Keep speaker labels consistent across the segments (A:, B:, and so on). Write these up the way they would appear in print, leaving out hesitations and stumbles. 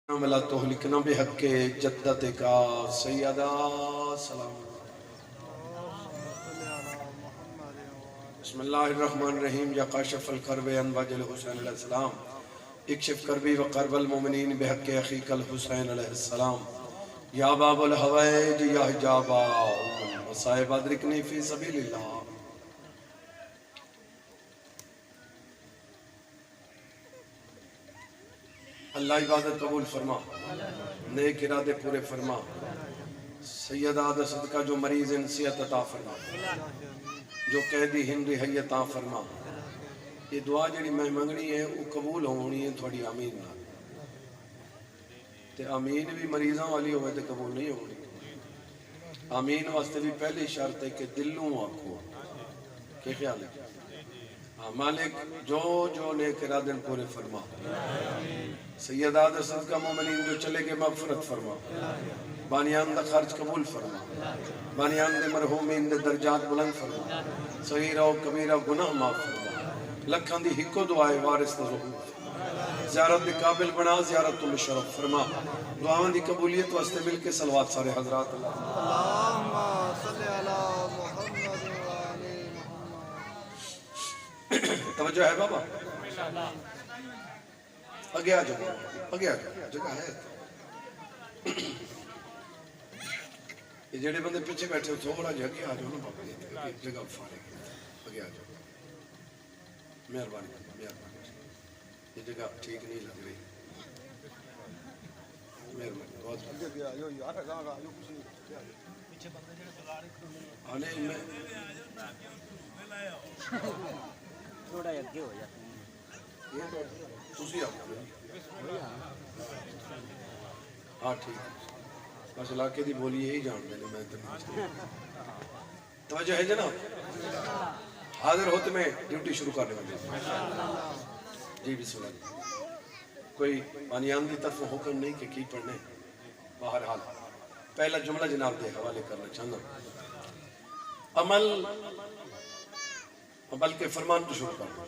A: ولا تهلكنا بحق جدتك سيدا سلام. بسم الله الرحمن الرحيم. يا كاشف الكرب عن وجه الحسين عليه السلام اكشف كربي وقرب المؤمنين بحق اخيك الحسين عليه السلام. يا باب الهوائج يا حجاب المصائب ادركني في سبيل الله. اللہ عبادت قبول فرما، نیک ارادے پورے فرما، سیدہ دا صدقہ جو مریض انسیت عطا فرما، جو قیدی ہن رہی عطا فرما. یہ دعا جڑی میں منگنی ہے وہ قبول ہونی ہے تھوڑی آمین نہ تے آمین بھی مریضاں والی ہوئے تے قبول نہیں ہونی. آمین واسطے بھی پہلی شرط ہے کہ دلوں آکھو. کہ خیال ہے مالک جو نیک ارادے پورے فرما. سیدہ دا صدقہ مومنین جو چلے گے مغفرت فرما. بانیان دا خرچ قبول فرما. بانیان دے مرحومین دے درجات بلند فرما. صغیرہ و کبیرہ گناہ معاف فرما. لکھاں دی ہکو دعائے وارث دا ظہور. زیارت دے قابل بنا، زیارت تو مشرف فرما. دعاوں دی قبولیت واسطے مل کے صلوات سارے حضرات.
B: اللہم صلی علی محمد وآل
A: توجہ ہے بابا؟ آگے آ جاؤ، آگے آ جاؤ، جگہ ہے. یہ جڑے بندے پیچھے بیٹھے ہو تھوڑا جگہ آگے آ جاؤ نا بابا، جگہ فارغ ہے. آگے آ جاؤ، مہربانی مہربانی. یہ جگہ ٹھیک نہیں لگ رہی، مہربانی بہت. آنے میں
B: تھوڑا اگے ہو جاتا
A: تسی آپ ہاں ٹھیک ہے. بس علاقے دی بولی یہی جان دے میں توجہ ہے جناب. حاضر ہوتے میں ڈیوٹی شروع کرنے والے. جی بسم اللہ. کوئی بانیان دی طرف حکم نہیں کہ کی پڑھنے. بہرحال پہلا جملہ جناب دے حوالے کرنا چاہنا. عمل کے فرمان تو شروع کرنا.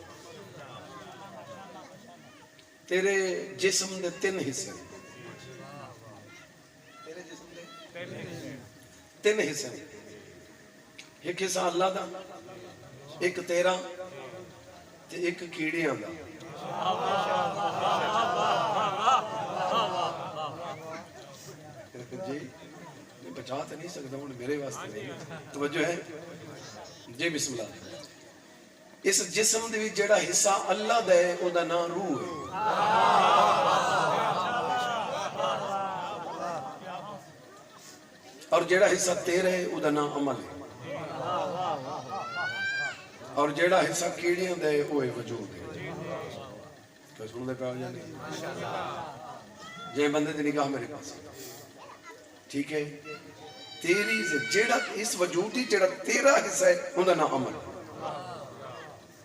A: تیرے جسم دے تین حصے، تیرے جسم دے تین حصے. ایک حصہ اللہ دا، ایک تیرا تے ایک کیڑیاں دا. جی بچا تو نہیں سکتا ہوں میرے واسطے نہیں. توجہ ہے جی بسم اللہ. اس جسم دے جڑا حصہ اللہ دا ہے او دا نام روح ہے. اور جڑا حصہ تیرا ہے او دا نام عمل ہے. اور جڑا حصہ کیڑیاں دا ہے او ہے وجود ہے. تو سن دے پاؤ یا نہیں؟ جے بندے دی نگاہ میرے پاس ٹھیک ہے. تیری جڑا اس وجود دی جڑا تیرا حصہ ہے او دا نام عمل.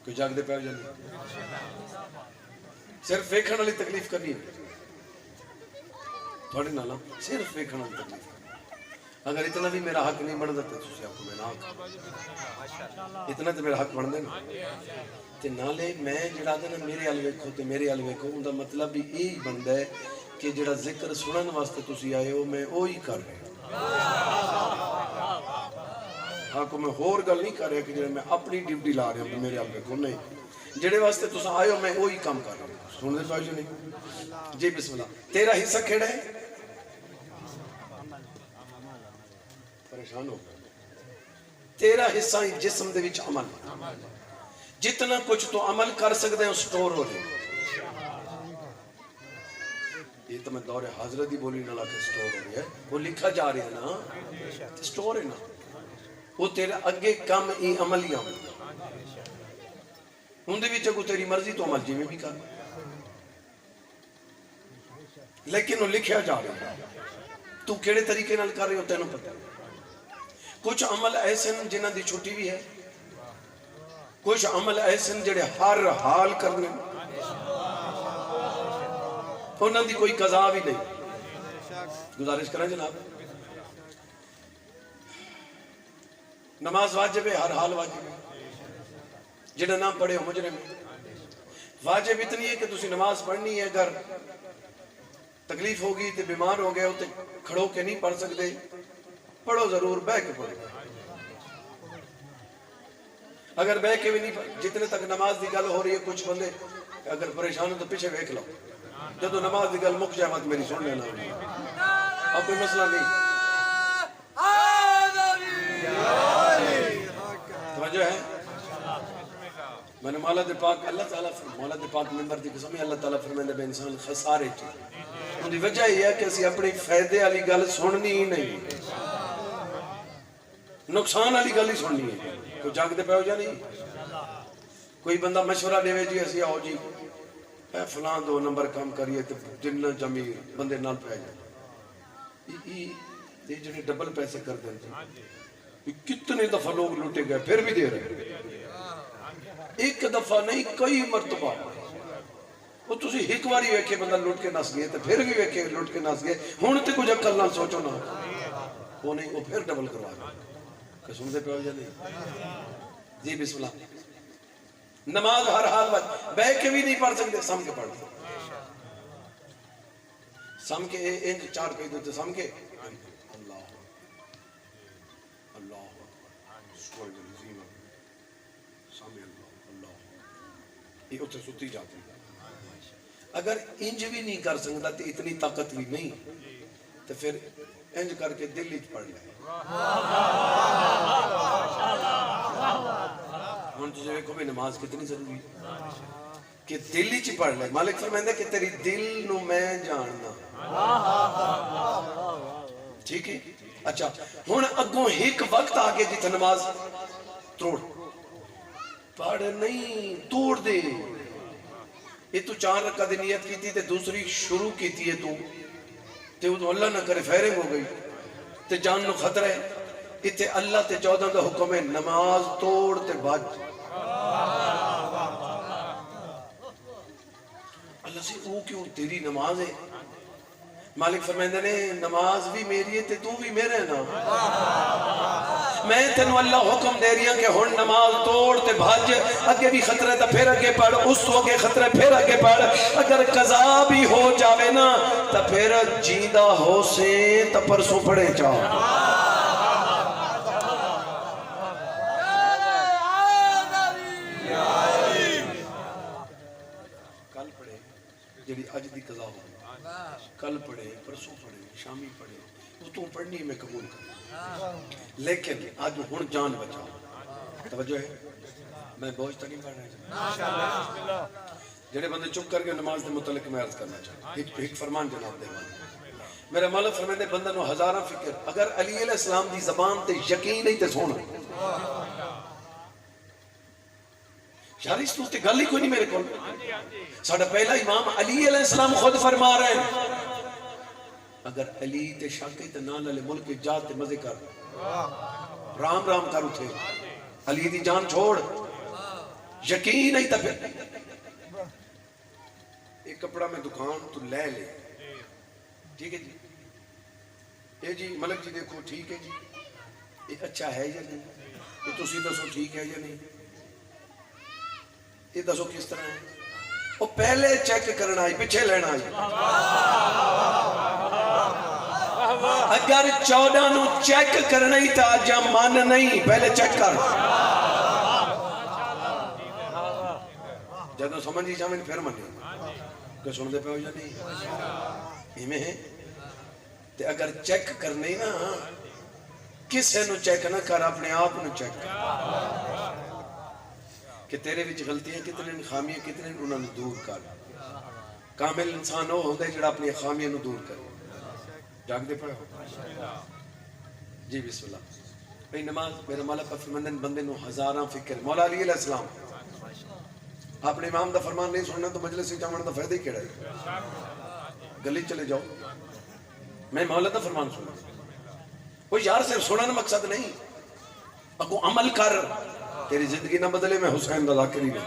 A: کوئی جاگ دے پاؤ یا نہیں؟ صرف ویکھن والی تکلیف کرنی ہے تھوڑی نالا. صرف ویکھن والی تکلیف. اگر اتنا بھی میرا حق نہیں بن دیتے تسی آپ کو میں نہ اتنا تو میرا حق بن دینا. تے نالے میں جڑا دینا میرے حال ویکھو تے میرے حال ویکھو ان دا مطلب بھی یہی بنتا ہے کہ جڑا ذکر سنن واسطے تسی آئے ہو میں وہی کر رہا ہوں. ہاں کو میں ہور گل نہیں کر رہا کہ جڑا میں اپنی ڈیوٹی لا رہا ہوں میرے حال ویکھو. نہیں، جڑے واسطے تسا آئے ہو میں وہی کام کر رہا ہوں. سن دے پاؤ جو نہیں؟ جی بسم اللہ. تیرا حصہ کھڑا ہے؟ پریشان ہو گیا. تیرا حصہ جسم دے وچ عمل. جتنا کچھ تو عمل کر سکتے ہیں سٹور ہو جائے. یہ تو میں دور حاضرت دی بولی نہ لا کے سٹور ہو رہی ہے. وہ لکھا جا رہا ہے نا سٹور ہے نا. وہ تیرے اگے کم ای عمل ہی عمل. ان دے وچ اگو تیری مرضی تو عمل جی میں بھی کر. لیکن وہ لکھا جا رہا ہے. تو کیڑے طریقے نال کر رہے ہو تینوں پتہ. کچھ عمل ایسے جنہ دی چھٹی بھی ہے. کچھ عمل ایسے جڑے ہر حال کرنے انہاں دی کوئی قضا بھی نہیں. گزارش کریں جناب. نماز واجب ہے، ہر حال واجب ہے. جنہاں نہ پڑھے ہو مجرم ہے. واجب اتنی ہے کہ تسی نماز پڑھنی ہے. اگر تکلیف ہوگی تو بیمار ہو گئے تو کھڑو کے نہیں پڑھ سکتے، پڑھو ضرور، بہ کے پڑھو۔ اگر بہ کے بھی نہیں جتنے تک نماز دی گل ہو رہی ہے، کچھ بندے اگر پریشان ہو تو پیچھے دیکھ لو، جدو نماز دی گل مک جائے مت میری سن لینا، اب کوئی مسئلہ نہیں۔ توجہ ہے؟ میں نے مولا دے پاک اللہ تعالیٰ مولا دے پاک ممبر دی قسم اللہ تعالیٰ فرمائے بے انسان خسارے چ، ان دی وجہ یہ ہے کہ اسی اپنی فائدے والی گل سننی ہی نہیں، نقصان والی گل ہی سننی ہے۔ کوئی جاگتے پہ ہو جا نہیں، کوئی بندہ مشورہ دے جی اسی آؤ جی اے فلاں 2 نمبر کام کریے تو جنہ جمیر بندے نال پہ جائے، یہ جڑے ڈبل پیسے کر دیں کتنے دفعہ لوگ لوٹے گئے پھر بھی دے رہے، ایک دفعہ نہیں کئی مرتبہ۔ وہ تسی ایک باری ویکھے بندہ لوٹ کے نس گئے تو پھر بھی ویکھے لوٹ کے نس گئے، ہن تے کچھ عقل نہ سوچو نہ، وہ نہیں، وہ پھر ڈبل کروا گئے۔ کہ سن دے پہ ہو جا نہیں؟ جی بسم اللہ۔ نماز ہر حال وقت بہ کے بھی نہیں پڑھ سکتے، سم کے پڑھ دو، سم کے انج 4 کہہ دو سم کے اللہ اللہ اللہ، یہ اتنے ستی جاتی۔ اگر انج بھی نہیں کر سکتا تو اتنی طاقت بھی نہیں تو پھر انج کر کے دل ہی پڑھ لے۔ ہن تجھے دیکھو بھی نماز کتنی ضروری ہے کہ دل ہی پڑھ لے۔ مالک فرمائندا کہ تیری دل نو میں جاننا، ٹھیک ہے؟ اچھا ہن اگوں ایک وقت آگے جتھے نماز توڑ پڑھ نہیں توڑ دے، یہ تو 4 رکعت دی نیت کی تھی تے دوسری شروع کی تھی ہے تو اللہ نہ کرے فیرنگ ہو گئی تے جان نو خطرہ ہے، اتھے اللہ تے 14 دا حکم ہے نماز توڑ تے بھج۔ اللہ سے او کیوں تیری نماز ہے؟ مالک فرمائندے نے نماز بھی میری ہے تے تو بھی میرے نا، میں تینوں اللہ حکم دے رہی ہوں کہ ہن نماز توڑ تے بھج، اگے بھی خطرہ تا پھر اگے پڑھ، اس تو اگے خطرہ پھر اگے پڑھ، اگر قضا بھی ہو جاوے نا تا پھر جیندہ ہو سے تا پرسوں پڑھے جاؤ۔ کل پڑھے جڑی اج دی قضا ہو، کل پڑھے پرسوں پڑھے شامی پڑھے، وہ تو پڑھنی میں قبول کر، لیکن آج ہن جان بچاؤ۔ توجہ ہے؟ میں بوجھ تک نہیں پڑھ رہا ہوں، جڑے بندے چپ کر کے نماز دے متعلق میں عرض کرنا چاہتا ہوں، ایک فرمان جناب دے میرا مولا فرماندے بندہ نو ہزاراں فکر، اگر علی علیہ السلام دی زبان تے یقین نہیں تے سونا یار اس تو گل ہی کوئی نہیں میرے کو۔ ساڈا پہلا امام علی علیہ السلام خود فرما رہے ہیں اگر علی تے شک تے نال والے ملک جا تے مزے کر، رام رام کر اٹھے، علی دی جان چھوڑ، یقین نہیں تے پھر ایک کپڑا میں دکان تو لے لے، ٹھیک ہے جی؟ یہ جی ملک جی دیکھو ٹھیک ہے جی، یہ اچھا ہے یا نہیں، یہ تسی دسو ٹھیک ہے یا نہیں، یہ دسو کس طرح ہے؟ وہ پہلے چیک کرنا آئی پیچھے لینا آئی، اگر 14 نو چیک کرنا ہی تا جا مان نہیں، پہلے چیک کر، جدو سمجھ ہی جامن پھر مانی کہ سن دے پہ ہو جا نہیں ہمیں ہے۔ تے اگر چیک کرنے نا کسے نو چیک نہ کر، اپنے آپ نو چیک کر کہ تیرے وچ غلطیاں کتنے خامیاں کتنے انہوں نے دور کر۔ کامل انسان ہو ہوندے جڑا اپنی خامیاں نو دور کرے۔ جاگ دے پڑھو جی بسم اللہ۔ بھئی نماز میرے مولا پر فرمندن بندے نو ہزاراں فکر۔ مولا علی علیہ السلام اپنے امام دا فرمان نہیں سننا تو مجلس سے جاؤں دا فائدہ ہی کیڑا ہے؟ گلی چلے جاؤ، میں مولا دا فرمان سننا۔ وہ یار صرف سننا مقصد نہیں، اگو عمل کر، تیری زندگی نہ بدلے میں حسین دا ذاکر ہی نہیں۔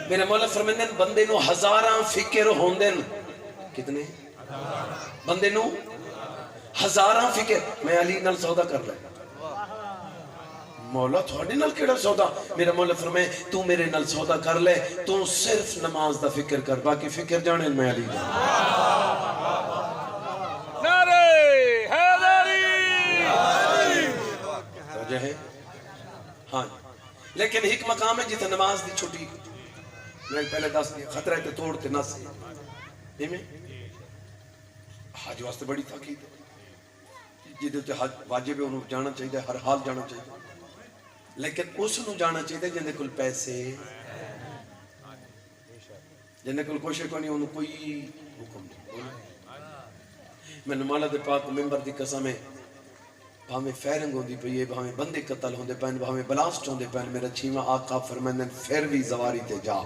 A: میرے مولا فرماندن بندے نو ہزاراں فکر ہوندن، کتنے بندے نو ہزاراں فکر۔ میں علی نال سودا کر لے، مولا تھوڑے نال کیڑا سودا؟ میرا مولا فرمائے تو میرے نال سودا کر لے، تو صرف نماز دا فکر کر، باقی فکر جانے میں علی دا
C: نعرہ حیدری
A: توجہ ہے؟ ہاں لیکن ایک مقام ہے جیتا نماز دی چھٹی میں پہلے دس دیا خطرہ ہے تے توڑ تے نس ہے میں حج واسطے بڑی تاکید ہے جیدے تے حج واجب ہے انہوں جانا چاہیے، ہر حال جانا چاہیے، لیکن اس نو جانا چاہیے جنہیں کل پیسے جنہیں کل کوشش کو نہیں انہوں کوئی حکم نہیں۔ میں نمالہ دے پاک ممبر دی قسم ہے بھامیں فیرنگ ہوندی پئی ہے، بھامیں بندے قتل ہوندے پین، بھامیں بلاسٹ ہوندے پین، میرا چھیمہ آقا فرمائندن پھر بھی زواری تے جا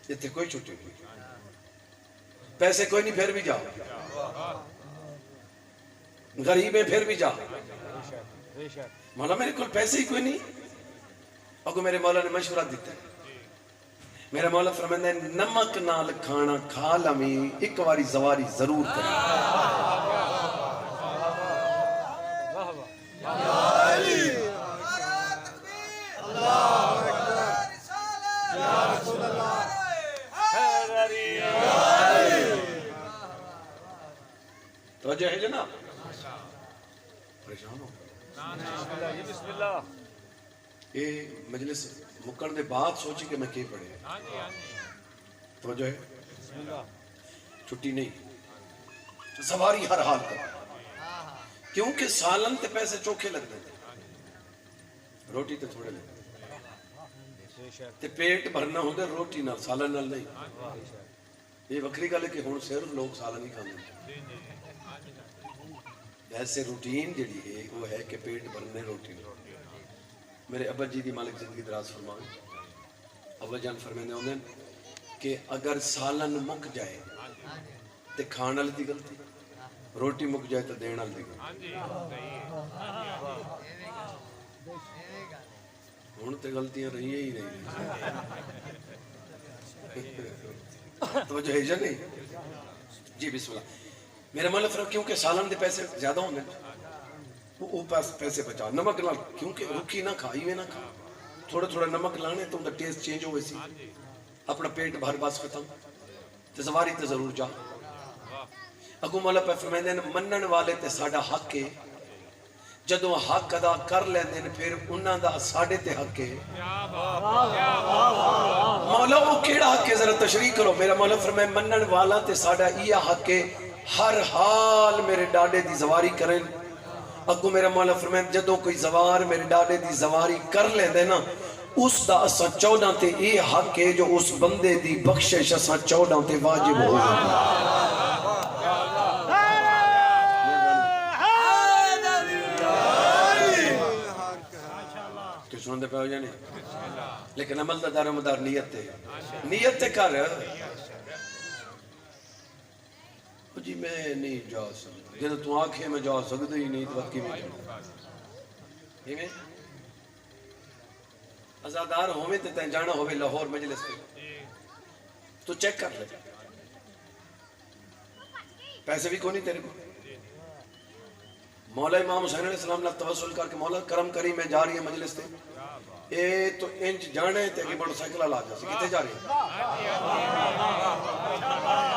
A: یہ تھے کوئی چھوٹی نہیں، پیسے کوئی نہیں پھر بھی جا، غریب ہے پھر بھی جا، مولا میرے کل پیسے ہی کوئی نہیں، اگو میرے مولا نے مشورہ دیتا ہے، میرا مولا فرمائندہ ہے نمک نال کھانا کھا لمی ایک واری زواری ضرور کریں۔ توجہ ہے جناب؟ پریشان ہو
C: بسم اللہ
A: یہ مجلس مکڑ دے بعد سوچی کہ میں کی پڑھے توجہ ہے؟ چھٹی نہیں، سواری ہر حال کر، کیونکہ سالن تے پیسے چوکھے لگ دے روٹی تے تھوڑے لگ تے پیٹ بھرنا ہوندے روٹی نال سالن نال نہیں، یہ وکری گل ہے کہ ہون صرف لوگ سالن ہی کھانے، ایسے روٹین جڑی ہے وہ ہے کہ پیٹ بھرنے روٹی نال۔ میرے ابا جی دی مالک زندگی دراز فرمائے، ابا جان فرمیندے ہوندے کہ اگر سالن مک جائے تے کھان والی دی غلطی، روٹی مک جائے تو دین والی دی غلطی، ہن تے غلطیاں رہی ہی نہیں، تو جو ہے جا نہیں جی بسم اللہ۔ میرا مولا فرق کیونکہ سالن دے پیسے زیادہ ہوندے وہ پیسے بچا، نمک لال کیونکہ رکھی نہ کھائی میں نہ کھا، تھوڑا تھوڑا نمک لانے تو ان ٹیسٹ چینج ہوئے سی، اپنا پیٹ بھر باس ختم تے زواری تے ضرور جا۔ اگو مولا پہ فرمائندے ہیں منن والے تے ساڈا حق ہے، جدوں حق ادا کر لیندے ہیں پھر انہاں دا ساڈے تے حق ہے۔ مولا وہ کیڑا حق ہے ذرا تشریح کرو؟ میرا مولا فرمائے منن والا تے ساڈا یہ حق ہے ہر حال میرے ڈاڈے دی زواری کریں۔ اگو میرا مولا فرمائے جدوں کوئی زوار میرے ڈاڈے دی زواری کر لیندے نا اس دا اساں چودہ تے یہ حق ہے جو اس بندے دی بخشش اساں چودہ تے واجب ہو گئے۔ کہ سنن دے پہ ہو جانے لیکن عمل دا دار و مدار نیت تے، نیت تے کر جی میں نہیں جا سکتا، جب تو آنکھیں میں جا سکتا ہی نہیں تو وقت کی میں جانا ٹھیک ہے؟ ازادار ہوئے تے تین جانا ہوئے لاہور مجلس پہ تو چیک کر لے، پیسے بھی کونی تیرے کو، مولا امام حسین علیہ السلام نے توسل کر کے مولا کرم کری میں جا رہی ہے مجلس تے، اے تو انچ جانے تے کہ موٹر سائیکل لا جا سی کتے جا رہی ہے؟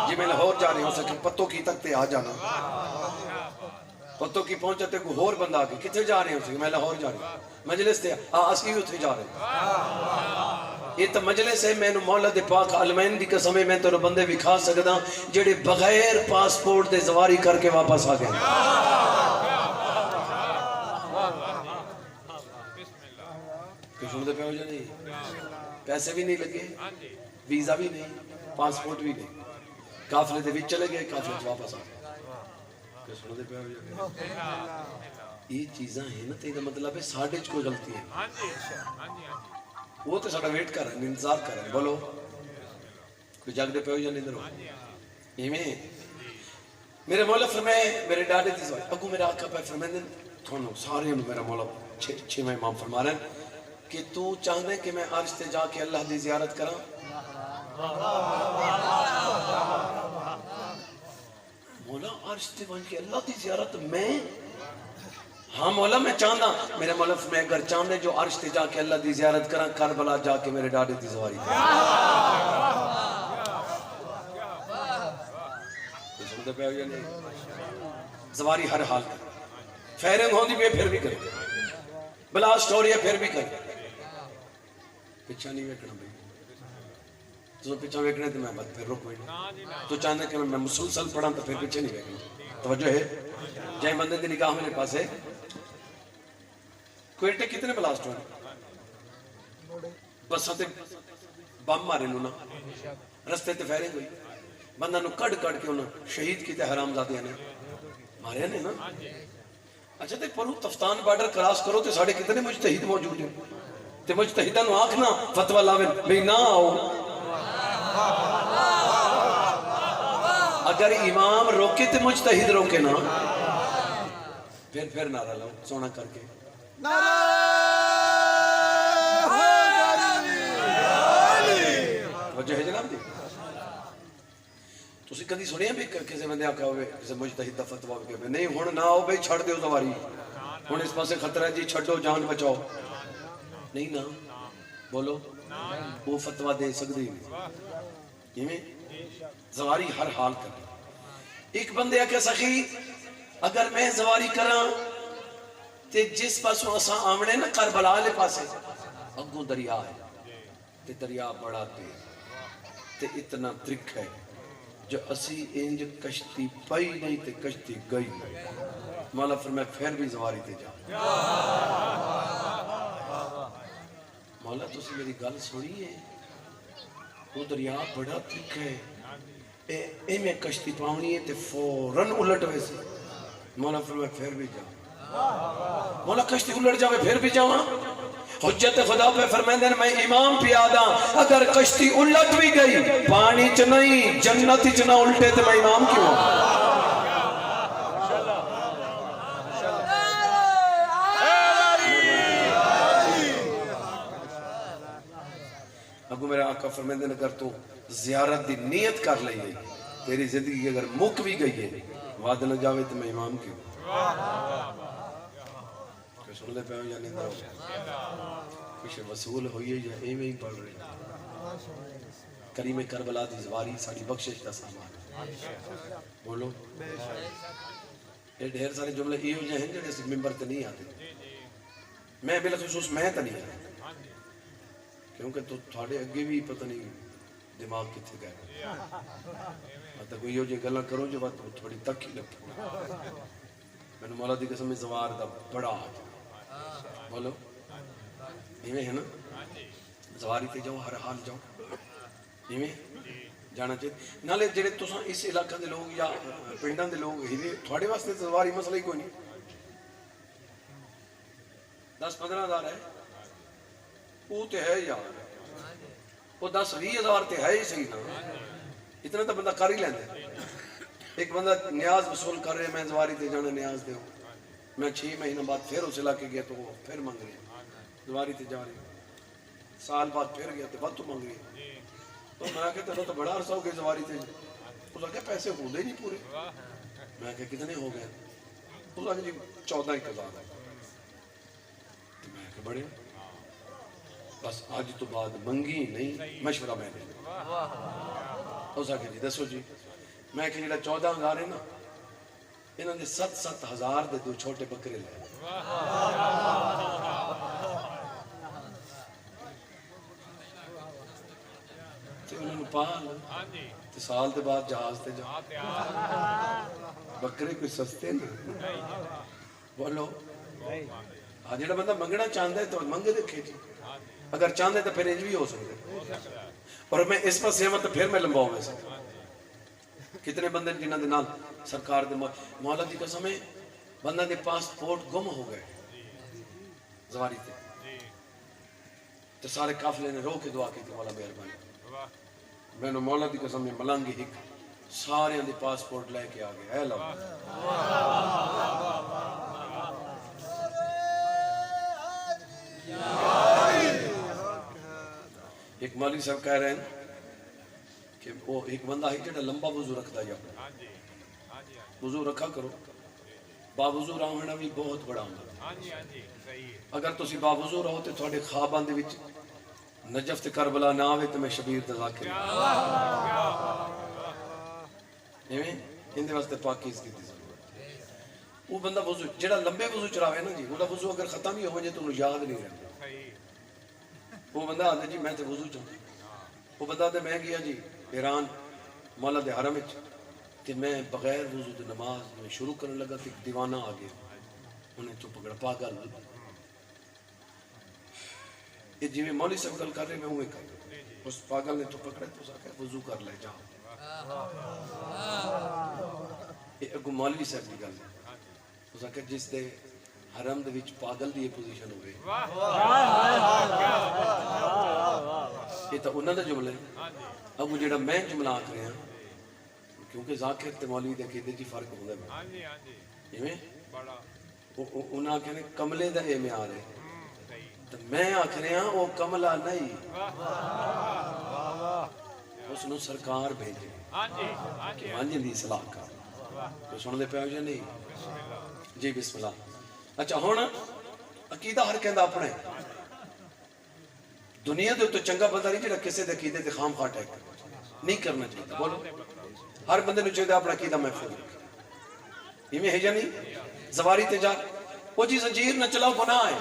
A: جی میں لاہور جا رہی ہوں سکل پتوں کی تک تے آ جانا، پتوں کی پہنچتے کوئی ہور بندہ آگے کتے جا رہے ہوں میں لاہور جا رہی ہوں مجلس تے اسی اتھے جا رہے ہیں، یہ تو مجلس ہے میں مولا دے پاک علمین دی قسم ہے میں تو بندے بھی کھا سکتا جڑے بغیر پاسپورٹ دے زواری کر کے واپس آ گئے، سنتے پہ ہو جا نہیں، پیسے بھی نہیں لگے، ویزا بھی نہیں، پاسپورٹ بھی نہیں، کافلے دے بھی چلے گئے، کافلے دے واپس آ گئے، سنتے پہ ہو جا یہ چیزاں ہیں نا تیرا مطلب ہے ساڑھے کوئی غلطی ہے، وہ تو ساڑھا ویٹ کر رہے ہیں انتظار کر رہے ہیں، بولو کوئی جاگ دے پہ ہو جا نہیں درو یہ میں میرے مولا فرمائے میرے ڈاڈے دی زواج اگو میرا آقا پہ فرمائے دن تھونو سارے انہوں میرا مولا چھویں امام فرما رہے ہیں کہ تو چاہنے کہ میں عرش تے جا کے اللہ دی زیارت کرا مولا عرش تے ون کے اللہ دی زیارت میں ہاں مولا میں چاہنا میرے مولا میں اگر چاہنے جو عرش تے جا کے اللہ دی زیارت کرا کربلا جا کے میرے ڈاڈے دی زواری سنتے پہ ہو یا نہیں زواری ہر حال کر فیرنگ ہوندی بھی پھر بھی کرے بلا سٹوری ہے پھر بھی کرے پیچھا نہیں ویکنا بھائی تو پیچھا ویکنے تو میں بات پھر رک ہوئی تو چاہنے کہ میں مسلسل پڑھا تو پھر پیچھے نہیں ویکنا توجہ ہے جائیں بندے دی نگاہ میرے پاس ہے کوئٹے کتنے بلاسٹ ہوئے بس ہوتے بم مارے لونا رستے تے فیرنگ ہوئی بندہ نو کڑ کڑ کے انہوں شہید کی تے حرام زادیاں نے مارے نے نا اچھا تے پرو تفتان بارڈر کراس کرو تے ساڑھے کتنے مجتہد موجود ہیں تے مجتہدہ نو آنکھنا فتوہ لاویں بھئی نہ آؤ اگر امام روکے تے مجتہد روکے نا پھر نعرہ لاؤ سونا کر کے وجہ ہے جناب دی تو اسی کدی سنیا بھی کسی بندے آکھا ہوئے کسی مجتہد دا فتوہ ہوئے نہیں ہون نہ ہو بھئی چھڑ دیو زواری ہون اس پاسے خطرہ ہے جی چھڑو جان بچاؤ نہیں نا بولو وہ فتوہ دے سکتی نہیں زواری ہر حال کر ایک بندے آکھا سخی اگر میں زواری کراں تے جس پاسوں اساں آمنے نا کربلا لے پاسے اگوں دریا ہے تے دریا بڑا تیز تے اتنا ترک ہے جو اسی انج کشتی پئی نہیں تے کشتی گئی مولا فرمائے پھر بھی زواری تے جا مولا تو سی میری گل سنی ہے وہ دریا بڑا ترک ہے اے میں کشتی پاؤنی ہے تے فوراں الٹ ویسے مولا فرمائے پھر بھی جا مولا کشتی الٹ جاوے پھر بھی جاواں حجت خدا پہ فرمائیں میں امام پیادا اگر کشتی الٹ بھی گئی پانی چ نہیں جنت چ نہ الٹے تو میں امام کیوں اگو میرا آقا فرمائیں اگر تو زیارت دی نیت کر لئی گئی تیری زندگی اگر مک بھی گئی ہے وعدہ نہ جاوے تو میں امام کیوں کہ سن لے پہ ہو یا نہیں دارو کچھ وصول ہوئی ہے یا ایویں ہی پڑھ رہے کریم کربلا دی زواری ساڑی بخشش دا سامان بولو یہ ڈھیر سارے جملے یہ ہو جائیں جڑے سے ممبر تے نہیں آتے میں بالخصوص میں تے نہیں آتا کیونکہ تو تھوڑے اگے بھی پتہ نہیں دماغ کتنے گئے مطلب کوئی یہ جو گلہ کرو جو بات تھوڑی تک ہی لگتا میں نے مولا دی قسم میں زوار دا بڑا آج بولو ایویں ہے نا زواری تے جاؤ ہر حال جاؤ ایویں جانا چاہیے نالے جڑے تساں اس علاقہ دے لوگ یا پنڈاں دے لوگ ہی تھوڑے واسطے زواری مسئلہ ہی کوئی نہیں 10-15 ہزار ہے وہ تے ہے یار وہ 10-20 ہزار تے ہے ہی صحیح نا اتنا تو بندہ کر ہی لیندے ایک بندہ نیاز وصول کر رہے میں زواری تے جانا نیاز دے میں 6 مہینہ بعد پھر اس علاقے گیا تو وہ پھر مانگ رہے زواری تے جا رہے سال بعد پھر گیا تو بعد تو مانگ رہے تو میں کہتا تو بڑا عرصہ ہو گیا زواری تے اس لگا پیسے ہوں دے نہیں پورے میں کہا کتنے ہو گئے اس لگا جی 14,000 ہے میں کہا بڑے بس آج تو بعد منگی نہیں مشورہ میں نے اس لگا جی دسو جی میں کہ جڑا 14,000 ہے نا انہوں نے 7,000 دے دو چھوٹے بکرے لے تے انہوں نے پال تے سال دے بعد جہاز تے جا بکرے کوئی سستے نہیں بولو آج جڑا بندہ منگنا چاہتا ہے تو منگے دیکھے جی اگر چاہتے تو پھر انج بھی ہو سکتے اور میں اس پر سہمت تو پھر میں لمباؤں میں سکتا کتنے بندے جنہاں دے نال سرکار دے مولا دی قسم ہے بندہ دے پاسپورٹ گم ہو گئے زواری تے تو سارے قافلے نے رو کے دعا کی مولا مہربانی میں نے مولا دی قسم میں ملانگی ہک سارے دے پاسپورٹ لے کے آ گئے اے لو ایک مولوی صاحب کہہ رہے ہیں کہ وہ ایک بندہ ہی جڑا لمبا وضو رکھتا ہے وضو رکھا کرو باوضو رہنا بھی بہت بڑا ہوتا
C: ہاں جی صحیح ہے
A: اگر تسی باوضو رہو تو تھوڑے خواباں دے وچ نجف تے کربلا نہ آوے تو میں شبیر دا ذاکر ایویں اندے واسطے پاکیز کی ضرورت ہے وہ بندہ وضو جڑا لمبے وضو چراوے نا جی وہ وضو اگر ختم ہی ہو جائے تو انہوں یاد نہیں رہتا وہ بندہ آتا جی میں تے وضو چاہوں وہ بندہ آتا میں گیا جی ایران مولا دے حرم وچ کہ میں بغیر وضو دے نماز میں شروع کرنے لگا تو ایک دیوانہ آ گیا انہیں تو پکڑا پاگل یہ جی میں مولوی صاحب گل کر رہے میں ہوئے کر رہے اس پاگل نے تو پکڑا تو اسا کہ وضو کر لے جاؤ یہ اگو مولوی صاحب کی گل ہے اسا کہ جس دے حرم دے وچ پاگل دی پوزیشن ہوئے یہ تو انہوں نے جملے اب جڑا میں جملہ آکھ رہے ہیں کیونکہ ذاکر تے مولوی دے عقیدے جی فرق ہوتا ہے
C: ہاں جی
A: ایویں
C: بڑا
A: انہاں کہنے کملے دا اے معیار ہے تو میں آکھ رہے ہیں وہ کملہ نہیں اس نو سرکار بھیجے
C: ہاں جی
A: کہ مانجی دی اصلاح کر تو سن دے پہ ہو جائے نہیں جی بسم اللہ اچھا ہونا عقیدہ ہر کہندہ اپنے دنیا دے تو چنگا بندہ نہیں جڑا کسے دے عقیدے تے خام خواہ ٹیک نہیں کرنا چاہتا بولو ہر بندے نے چاہتا اپنا عقیدہ محفوظ رکھے یہ میں ہے یا نہیں زواری تے جا وہ جی زنجیر نہ چلاؤ گناہ ہے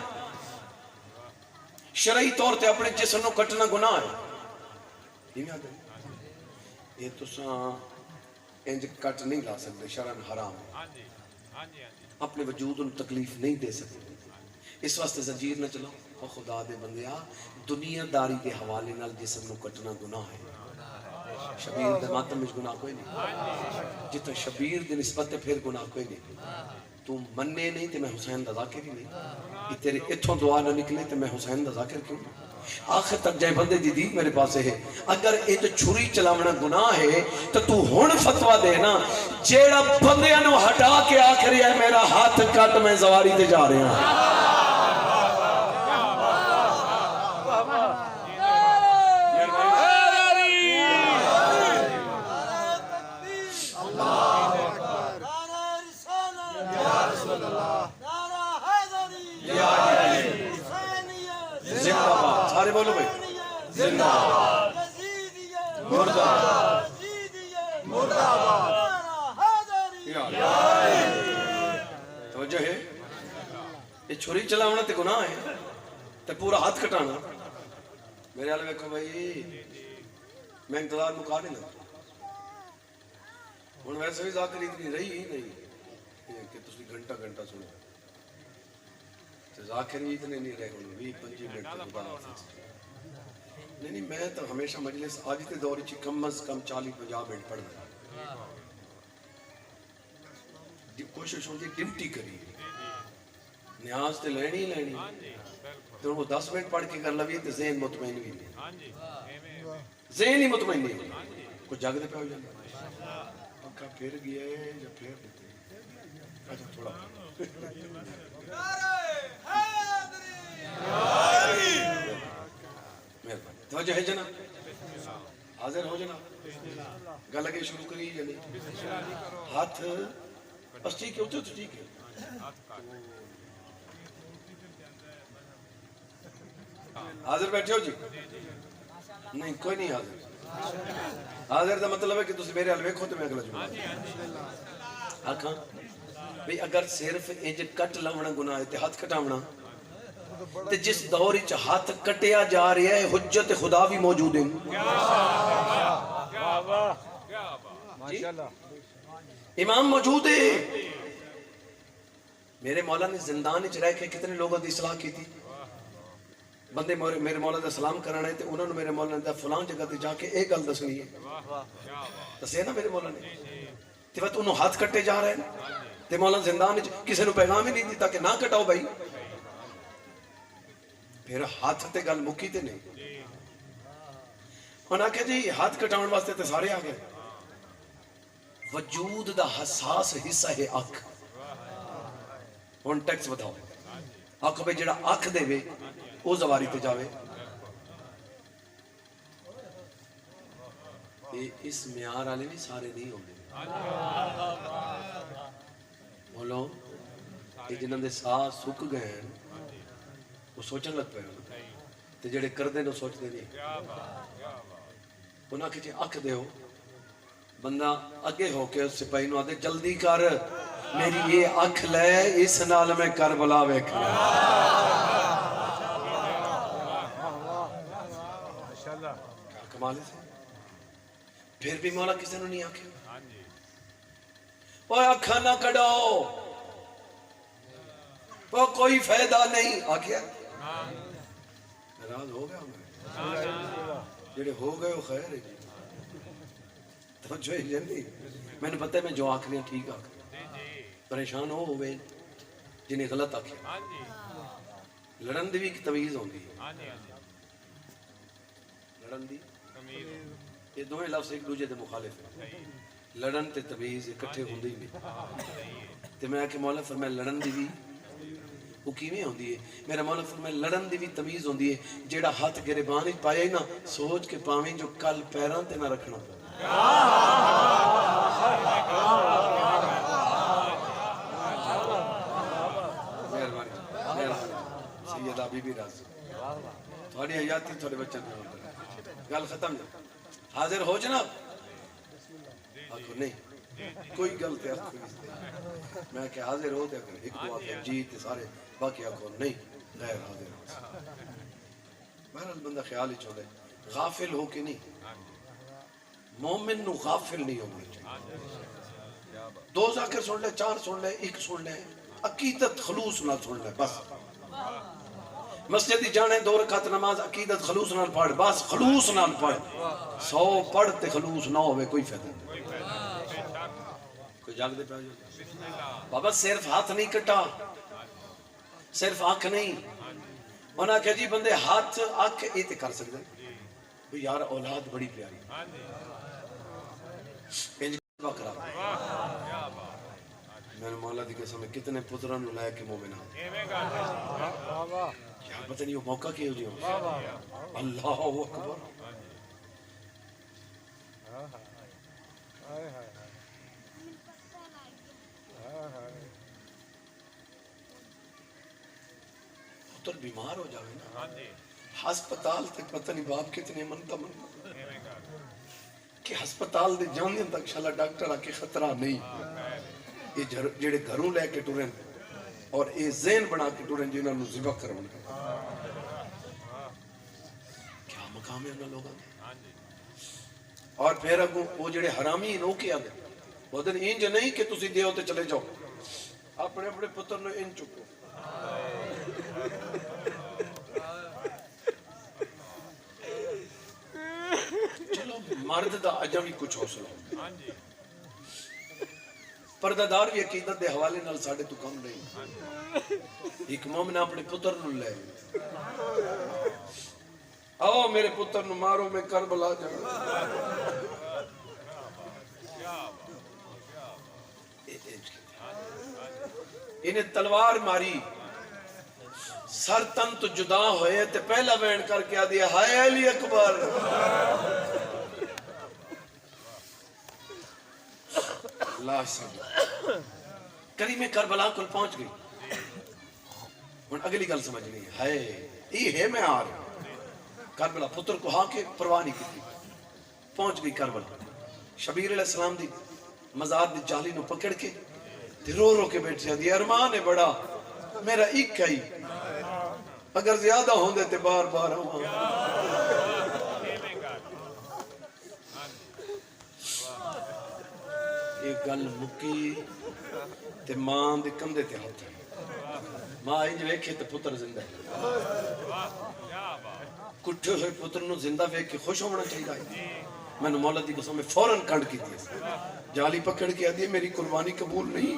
A: شرعی طور تے اپنے جسم نو کٹنا گناہ ہے یہ میں آتا ہے یہ تو ساں انج کٹ نہیں لا سکتے شرعن حرام ہے اپنے وجود ان تکلیف نہیں دے سکتے اس واسطے زنجیر نہ چلاؤ او خدا دے بندیا دنیا داری کے حوالے نال جسم نو کٹنا گناہ ہے شبیر دے ماتم میں گناہ کوئی نہیں جتنا شبیر دے نسبت پھر گناہ کوئی نہیں تو مننے نہیں تے میں حسین دا ذاکر ہی نہیں یہ تیرے اتھوں دعا نہ نکلے تے میں حسین دا ذاکر کیوں آخر تک جائے بندے دی دید میرے پاس ہے اگر ایک چھری چلاونا گناہ ہے تو ہون فتوہ دینا جیڑا بندے انو ہٹا کے آخری ہے میرا ہاتھ کٹ میں زواری تے جا رہے ہیں سارے بولو بھائی زندہ مردہ توجہ ہے یہ چھری چلاونا تے گناہ ہے تے پورا ہاتھ کٹانا میرے حال ویکھو بھائی میں انتظار مکا نہیں لگتا ہوں ویسے بھی ذاکر اتنی رہی ہی نہیں کہ تسی گھنٹہ گھنٹہ سنو ذاکر ہی اتنے نہیں رہے ہوں 20-25 منٹ تک خدا حافظ نہیں میں تو ہمیشہ مجلس آج تے دوری چی کم از کم 40-50 منٹ پڑھ رہا کوشش ہوتی ڈیوٹی کری نیاز تے لینی تو وہ 10 منٹ پڑھ کے کر لوی تو ذہن مطمئن بھی نہیں ذہن ہی مطمئن نہیں کچھ جاگ دے پہ ہو جانا پکا پھر گیا ہے یا پھر دیتے اچھا تھوڑا توجہ ہے جناب حاضر ہو جناب گل لگے شروع کری یا نہیں ہاتھ بس ٹھیک ہے ہوتے تو ٹھیک ہے حاضر بیٹھے ہو جی نہیں کوئی نہیں حاضر حاضر دا مطلب ہے کہ تسی میرے حال ویکھو تو میں اگلا جمعہ آکھاں بھئی اگر صرف انج کٹ لاونا گناہ ہے تے ہاتھ کٹاونا تے جس دوری چ ہاتھ کٹیا جا رہا ہے حجت خدا بھی موجود ہے امام موجود ہے میرے مولا نے زندان وچ رہ کے کتنے لوگوں دی اصلاح کی تھی بندے میرے مولا دا سلام کرنا ہے تے انہوں نے میرے مولا نے فلان جگہ تے جا کے ایک گل دسنی ہے دسے نا میرے مولا نے تے وقت انہوں ہاتھ کٹے جا رہے ہیں تے مولا زندان کسی نے پیغام ہی نہیں دیتا کہ نہ کٹاؤ بھائی پھر ہاتھ تے گل مکی تے نہیں انہاں کہ جی ہاتھ کٹاؤن واسطے تے سارے آ گئے وجود دا حساس حصہ ہے اکھ ہن ٹیکس بتاؤ اکھ بھائی جڑا اکھ دے وے او زواری تے جاوے اس معیار والے بھی سارے نہیں ہوندے بولو یہ جنہوں دے ساہ سک گئے ہیں وہ سوچن لگ پہ تے جڑے کردے نے سوچ دے نہیں انہاں کچھ اکھ دے ہو بندہ اگے ہو کے اس سپاہی نو آدھے جلدی کر میری یہ اکھ لے اس نال میں کربلا ویکھنا کیا کمال ہے پھر بھی مولا کسی نے نہیں آکھے وہ اکھا نہ کڑو وہ کوئی فائدہ نہیں آکھیا ناراض ہو گیا ہمارے جڑے ہو گئے وہ خیر ہے جی تو جو ہی جنی میں نے پتہ ہے میں جو آکھنے ہیں ٹھیک آکھنے پریشان ہو ہوئے جنہیں غلط آکھے لڑن دی بھی ایک تمیز ہوندی ہے لڑن دی یہ دونوں لفظ ایک دوجہ دے مخالف ہیں لڑن تے تمیز اکٹھے ہوندی نہیں تے میں کہ مولا فرمایا لڑن دی بھی وہ کیویں ہوندی ہے میرا مولا فرمایا لڑن دی بھی تمیز ہوندی ہے جیڑا ہاتھ گریبان وچ پایا ہی نا سوچ کے پاویں جو کل پیراں تے نہ رکھنا سید بی بی راز تھوڑی حیاتی تھوڑے بچوں نے گل ختم جا حاضر ہو جناب آکھو نہیں کوئی گل تے آکھو میں کہ حاضر ہو تے ایک دعا تے جی تے سارے باقی آکھو نہیں غیر حاضر ہو بہرحال بندہ خیال ہی چھوڑے غافل ہو کے نہیں مومن نو غافل نہیں ہونا چاہیے دو ذاکر سن لے چار سن لے ایک سن لے عقیدت خلوص نہ سن لے بس مسجد جانے دو رکعت نماز عقیدت خلوص نال پڑھ بس خلوص نال پڑھ 100 پڑھ تے خلوص نہ ہوئے کوئی فائدہ نہیں کوئی جاگ دے پہ بابا صرف ہاتھ نہیں کٹا صرف آنکھ نہیں انہاں کہ جی بندے ہاتھ آنکھ ایتے کر سکتے یار اولاد بڑی پیاری انج بکرا میں نے مولا دی قسم کتنے پتران نو لائے کے مومن کیا پتہ نہیں وہ موقع کی ہو جی اللہ اکبر پتر بیمار ہو جاوے نا ہسپتال تک پتہ نہیں باپ کتنے منتا کہ ہسپتال دے جانے تک شالا ڈاکٹر آکے خطرہ نہیں یہ جڑے گھروں لے کے ٹورن اور یہ ذہن بنا کے ٹورن جنہوں نے ذبح کرون کیا مقام ہے انہوں لوگوں نے اور پھر اگوں وہ جڑے حرامی نو کیا دے وہ دن انج نہیں کہ تسی دے ہوتے چلے جاؤ اپنے اپنے پتر نے ان چکو چلو مرد دا اجا بھی کچھ حوصلہ پردادار بھی عقیدت دے حوالے نال ساڑھے تو کم نہیں ایک مومن اپنے پتر نو لے آؤ میرے پتر نو مارو میں کربلا جاؤں انہیں تلوار ماری سر تن تو جدا ہوئے تے پہلا وین کر کے آدھیا ہائے علی اکبر اللہ سب کریم کربلا کل پہنچ گئی اور اگلی گل سمجھ نہیں ہے یہ ہے میں آ رہا کربلا پتر کو ہاں کے پرواہ نہیں کی پہنچ گئی کربلا شبیر علیہ السلام دی مزار دی جالی نو پکڑ کے رو رو کے بیٹھ جاتی ارمان ہے بڑا میرا ایک ہی اگر زیادہ ہوں دے تے بار بار ہوں ایک گل مکی تے ماں دے کندے تے ہاتھ ماں انج ویکھے تے پتر زندہ ہے کٹھے ہوئے پتر نو زندہ ویکھ کے خوش ہونا چاہیے میں نے مولا دی قسم میں فوراً کنڈ کی تھی جالی پکڑ کے آدھی میری قربانی قبول نہیں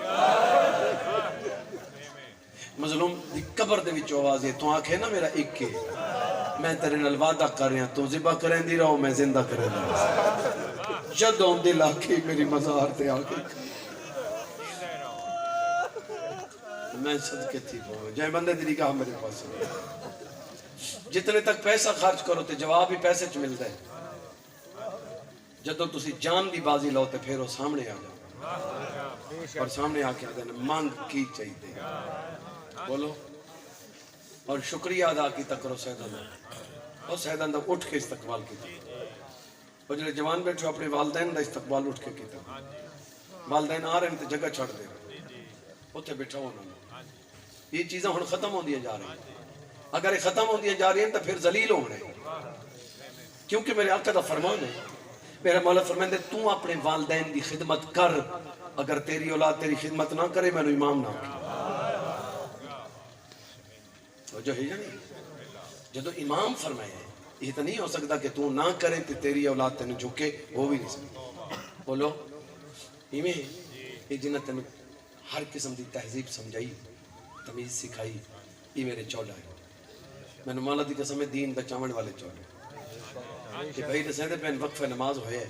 A: مظلوم دی قبر دے وچ آواز ہے تو آنکھے نا میرا ایک کے میں تیرے نال وعدہ کر رہا تو ذبح کریں دی رہو میں زندہ کریں دی رہو جدوں دل آکھی میری مزار تے آکھی میں صدقے تھی پہوں جائے بندے دی نگاہ میرے پاس جتنے تک پیسہ خرچ کرو تے جواب ہی پیسے چ ملتا ہے جدوں تسی جان دی بازی لاؤ تے پھر وہ سامنے آ جاؤ اور سامنے آ کے آتے ہیں مانگ کی چاہیے بولو اور شکریہ ادا کیتا کرو سیدان اور سیدان دا اٹھ کے استقبال کیتا اور جڑے جوان بیٹھے اپنے والدین دا استقبال اٹھ کے کیتا والدین آ رہے ہیں تو جگہ چھڑ دے اتنے بیٹھا ہونا یہ چیزیں ہن ختم ہوندی جا رہی ہیں اگر یہ ختم ہوندی جا رہی ہیں تو پھر ذلیل ہو رہے ہیں کیونکہ میرے آقا دا فرمان ہے میرا مولا فرمائے تو اپنے والدین دی خدمت کر اگر تیری اولاد تیری خدمت نہ کرے میں نے امام نہ جو ہے نہیں جدو امام فرمائے یہ تو نہیں ہو سکتا کہ تو نہ کرے تو تیری اولاد تینوں جھکے وہ بھی نہیں سکتا بولو ایویں یہ جنہ تینوں ہر قسم دی تہذیب سمجھائی تمیز سکھائی یہ میرے چوڑا ہے میں نے مولا دی قسم ہے دین بچاون والے چوڑے کہ بھائی دسیں دے پہن وقفہ نماز ہوئے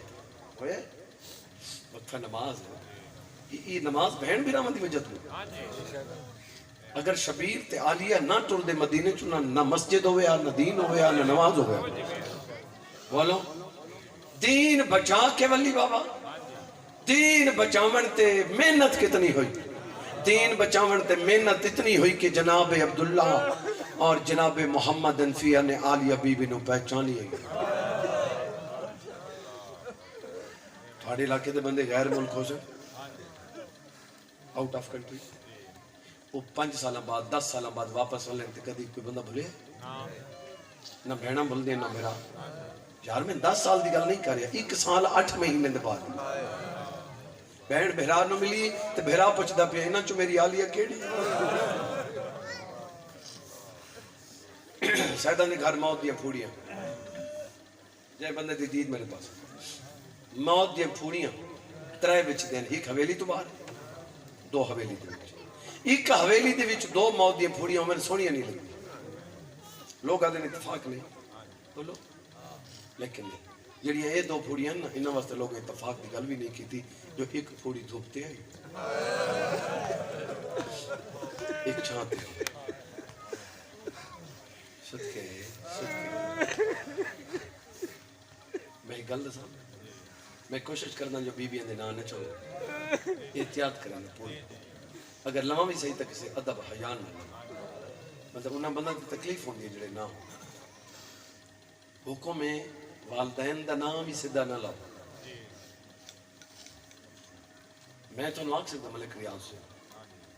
A: وقفہ نماز ہے یہ نماز بہن بھی رحمت دی وجہ تو اگر شبیر تے عالیہ نہ ٹر دے مدینے چو نہ مسجد ہوئے نہ دین ہوئے نہ نماز ہوئے بولو دین بچا کے ولی بابا دین بچاون تے محنت کتنی ہوئی دین بچاون تے محنت اتنی ہوئی کہ جناب عبداللہ اور جناب محمد انفیہ نے عالیہ بی بی نو پہچانی ہے تھوڑے علاقے دے بندے غیر ملک ہو سے آؤٹ آف کنٹری وہ 5 سالہ بعد 10 سالہ بعد واپس والے تے کدی کوئی بندہ بھولے نہ بہنا بھول دے نہ میرا یار میں 10 سال دی گل نہیں کر رہا 1 سال 8 مہینے دے بعد بہن بہرا نو ملی تے بہرا پوچھدا پیا انہاں چوں میری عالیہ کیڑی سیدہ نے گھر موت دیا پھوڑیاں جے بندے دی دید میرے پاس موت دیا پھوڑیاں 3 بچ دین ایک حویلی تو باہر 2 حویلی دے وچ ایک حویلی دے وچ 2 موت دیا پھوڑیاں میں سونیاں نہیں لگی لوگ آدھے اتفاق نہیں بولو لیکن نہیں جڑی یہ 2 پھوڑیاں نا انہاں واسطے لوگ اتفاق دی گل بھی نہیں کیتی جو ایک پھوڑی دھوپتے آئی ایک چھانتے صدقے میں گل دساں میں کوشش کرنا جو بی بیاں دے نام نہ چاہوں احتیاط کرنا پوری اگر لمحہ بھی صحیح تک سے ادب حیا نہ مطلب انہاں بندہ کی تکلیف ہوندی ہے جڑے نہ حکم ہے والدین دا نام ہی سیدھا نہ لاؤ میں تو نہ آکھ سکتا ملک ریاض سے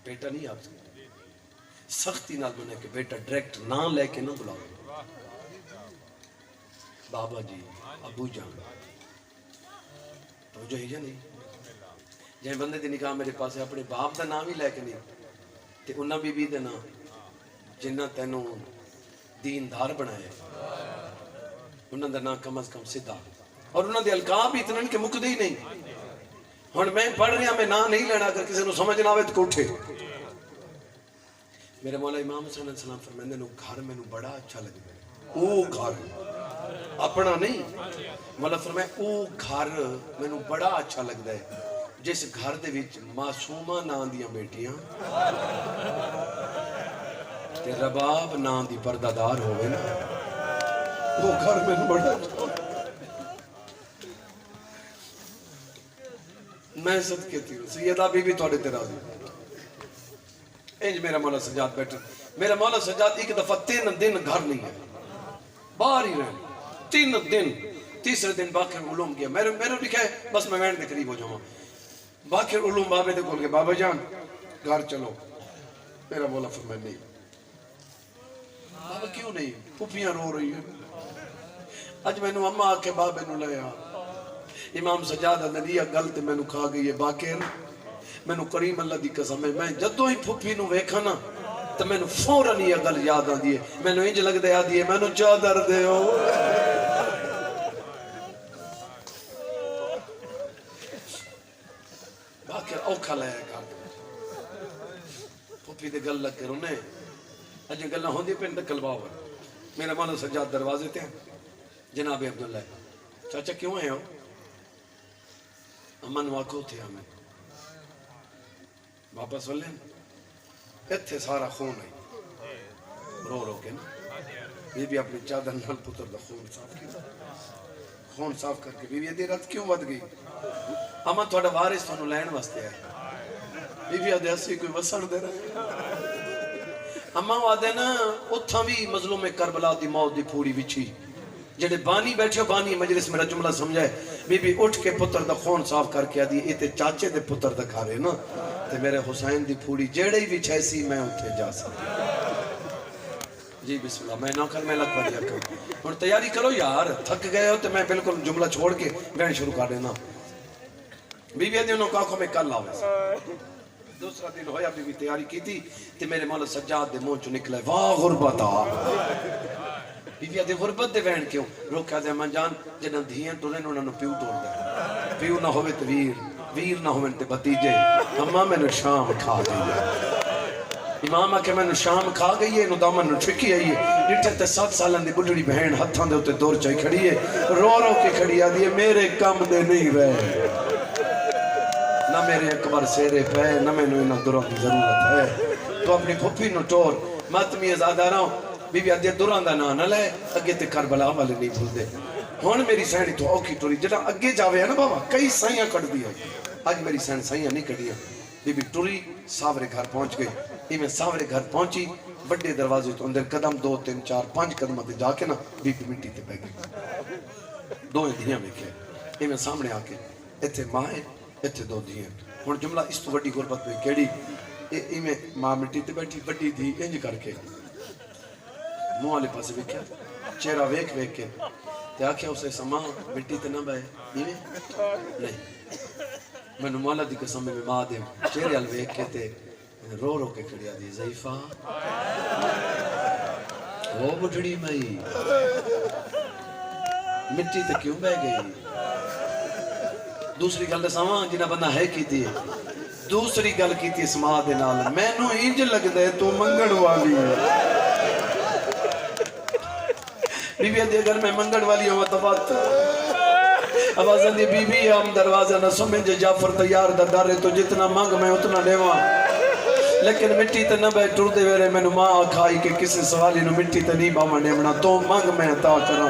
A: بیٹا نہیں آکھ سکتا سختی نال بنے کہ بیٹا ڈائریکٹ نہ لے کے نہ بلاؤ بابا جی ابو جان تو جو ہے یا نہیں جائیں بندے دی نکاح میرے پاس ہے اپنے باپ دا نام ہی لے کے نہیں تے انہاں بی بی دے نام جنہ تینوں دیندار بنائے انہاں دا نام کم از کم سیدھا اور انہاں دے القاب اتنے کہ مکدے ہی نہیں ہن میں پڑھ رہا میں نام نہیں لینا اگر کسی نو سمجھ نہ آوے تو اٹھے میرے مولا امام حسین علیہ السلام فرماندے نو گھر مینوں بڑا اچھا لگدا ہے او گھر اپنا نہیں مولا فرمایا او گھر مینوں بڑا اچھا لگدا ہے جس گھر دے وچ معصومہ نام دیاں بیٹیاں تے رباب نام دی پردہ دار ہوئے نا وہ گھر مینوں بڑا اچھا میں صدقے تھی سیدہ بی بی تھوڑے تے راضی انج میرا مولا سجاد بیٹھا میرا مولا سجاد ایک دفعہ 3 دن گھر نہیں ہے باہر ہی رہے 3 دن تیسرے دن باقر علوم گیا میرے لکھا ہے بس میں وین دے قریب ہو جاؤں باقر علوم بابے دے کھول کے بابا جان گھر چلو میرا مولا فرمائے نہیں بابا کیوں نہیں پھپھیاں رو رہی ہیں اج میں نو اما آکے بابے نو لیا امام سجاد النبی گل تے میں نو کھا گئی ہے باقر میں نو کریم اللہ دی قسم ہے میں جدوں ہی پھپھی نو ویکھا نا تو میں نو فوراً یہ گل یاد آندی ہے میں نو انج لگدا یاد ہے میں نو چادر دیو باقر اوکھا لیا گھر پھپھی دے گل لگ کر انہیں اجے گلاں ہوندی پن تے کلوا ہوا میرا مولا سجاد دروازے تے جناب عبداللہ چاچا کیوں آئے ہو امن واقع تھے ہمیں واپس والے اتھے سارا خون آئی رو رو کے نا یہ بھی اپنی چادر نال پتر دا خون صاف کیا خون صاف کر کے بیوی دی رت کیوں ود گئی اما تھوڑا وارث تھانوں لین واسطے آئے بیوی آدھے اسی کوئی وسن دے رہے اما آدھے نا اتھاں بھی مظلوم کربلا دی موت دی پھوڑی وچھی جڑے بانی بیٹھے ہو بانی مجلس میرا جملہ سمجھائے بی بی اٹھ کے پتر دا خون صاف کر کے آدھی ایتے چاچے دے پتر دا کھا رہے نا تے میرے حسین دی پھوڑی جڑے ہی وچھے سی میں اتھے جا سکتا جی بسم اللہ میں نوکر میں لگ پڑیا کروں اور تیاری کرو یار تھک گئے ہو تو میں بالکل جملہ چھوڑ کے بہن شروع کر دینا بی بی انہوں کو آنکھوں میں کل آوے دوسرا دن ہویا بی بی تیاری کی تھی تے میرے مولا سجاد دے منہ چو نکلے واہ غربت آ بی بی آدھے غربت دے بہن کیوں روکیا دے من جان جنہاں دھیاں ٹورے انہوں نے پیو توڑ دے پیو نہ ہوئے تو ویر نہ ہوئے تے بتیجے اماں میں نے شام کھا دی امام آکے میں نے شام کھا گئی ہے انہوں دامن نے ٹھکی آئی ہے ڈٹھے تے 7 سالن دی بڑھڑی بہن ہتھاں دے ہوتے دور چاہی کھڑی ہے رو رو کے کھڑی آدھی ہے میرے کام دے نہیں رہے نہ میرے اکبر سیرے پہ نہ میں نے انہوں دروں کی ضرورت ہے تو اپنی پھپی نو ٹور ماتمی ازادہ رہا ہوں بی بی آدھی دروں دا نہ لے اگے تے کربلا والے نہیں بھول دے ہون میری سینی تو اوکھی ٹوری جنا اگے جاوے ہے نا بابا کئی سائیاں کٹ دیا آج میری سین سائیاں نہیں کٹیاں بی بی ٹوری ساورے گھر پہنچ گئی یہ میں ساورے گھر پہنچی بڑے دروازے تو اندر قدم 2 3 4 5 قدم تے جا کے نا بی بی مٹی تے پہ گئی دو دھیاں ویکھے یہ میں سامنے آ کے ایتھے ماں ہے ایتھے 2 دھیاں ہن جملہ اس تو بڑی غربت میں کیڑی یہ میں ماں مٹی تے بیٹھی بڑی دھی انج کر کے منہ والے پاسے ویکھیا چہرہ ویکھ کے تے آکھیا اسے سما مٹی تے نہ بے نہیں میں نے مولا دی قسم میں ماں دے چہرے ال ویکھ کے تے رو رو کے کھڑی آدھی ضعیفہ وہ بڑھڑی مئی مٹی تے کیوں بہ گئی دوسری گل ساواں جنہ بندہ ہے کی تھی دوسری گل کی تھی سما دے نال مینوں انج لگدا ہے تو منگڑ والی ہے بی بی آدھی اگر میں منگڑ والی ہوں تو بات آوازاں دی بی بی ہم دروازہ نہ سمجھ جعفر تیار دا دارے تو جتنا مانگ میں اتنا دیواں لیکن مٹی تے نہ بے ٹر دے ویرے میں ماں کھائی کہ کسی سوالی نو مٹی تے نہیں باما نیمنا تو مانگ میں عطا کراں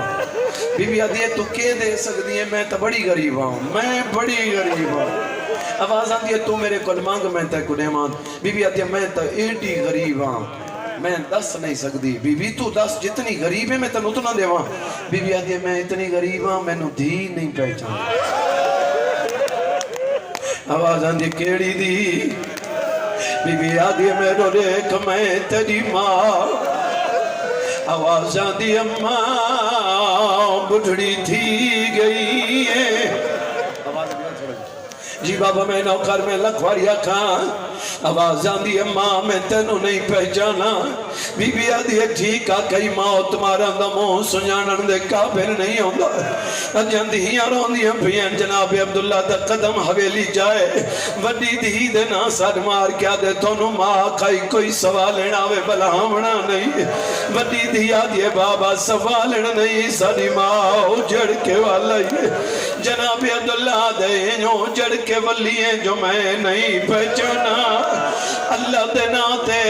A: بی بی آدھی تو کے دے سکدی ہے میں تے بڑی غریب ہوں میں بڑی غریب ہوں آواز آندی ہے تو میرے کول مانگ میں تے کو دیواں بی بی آدھی میں تے ایڈی غریب ہوں میں دس نہیں سکدی بی بی تو دس جتنی غریب ہے میں تن اتنا دیواں بی بی آدھی میں اتنی غریب ہوں مینوں دھی نہیں پہچان آواز آندی کیڑی دی بی بی آدھی میرو ریکھ میں تیری ماں آواز آدھی اماں بڑھڑی تھی گئی ہے جی بابا میں نوکر میں لکھواریا کھان آواز آندھی اماں میں تینوں نہیں پہچانا بی بی آدھی ٹھیک آ کئی موت مارا دموں سنجانن دے قابل نہیں ہوندا جندیاں روندیاں پھیاں جناب عبداللہ دا قدم حویلی جائے وڈی دھی دے نا سر مار کیا دے تونوں ماں کھائی کوئی سوالنا وے بلاونا نہیں وڈی دھی آدھی بابا سوالن نہیں ساری ماں اجڑ کے والا جناب عبداللہ دے جو جڑ کے ولی ہیں جو میں نہیں پہچانا اللہ دے ناتے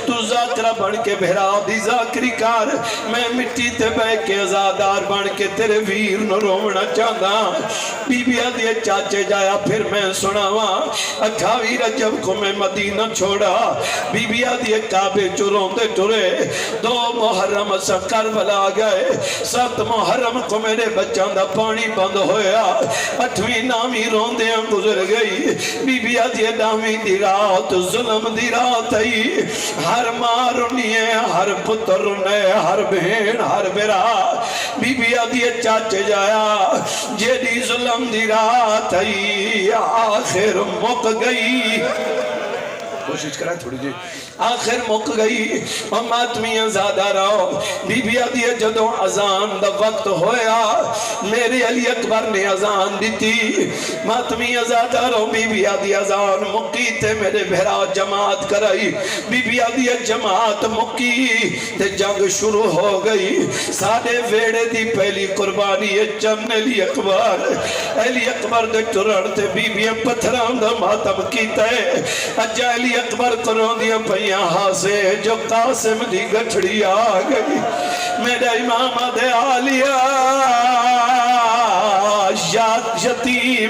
A: تو ذاکرہ بڑھ کے بھرا دی ذاکری کار میں مٹی تے بے کے ازادار بڑھ کے تیرے ویر نو رونا چاہتا بی بی آدھی چاچے جایا پھر میں سناوا 28 رجب کو میں مدینہ چھوڑا بی بی آدھی کعبے چوروں دے ٹرے 2 محرم سے کربلا گئے 7 محرم کو میرے بچان دا پانی بند ہویا 8ویں نامی روندے گزر گئی بی بی آدھی نامی دی رات ظلم دی رات آئی ہر ماں رونی ہے ہر پتر رونے ہر بہن ہر برا بی بی آدھی چاچے جایا جیڑی ظلم دی رات آئی آخر مک گئی کوشش کریں تھوڑی جی آخر مک گئی اور ماتمیاں زیادہ رہو بی بی آدھی جدوں ازان دا وقت ہویا میرے علی اکبر نے ازان دی تھی ماتمیاں زیادہ رہو بی بی آدھی ازان مکی تے میرے بھرا جماعت کرائی بی بی آدھی جماعت مکی تے جنگ شروع ہو گئی ساڑے ویڑے دی پہلی قربانی چن علی اکبر دے ٹرڑ تے بی بی پتھران دا ماتم کیتا ہے اجا علی اکبر کروں دیا پہیاں ہاسے جو قاسم دی گھٹڑی آ گئی میرا امام دے آلیا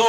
A: 2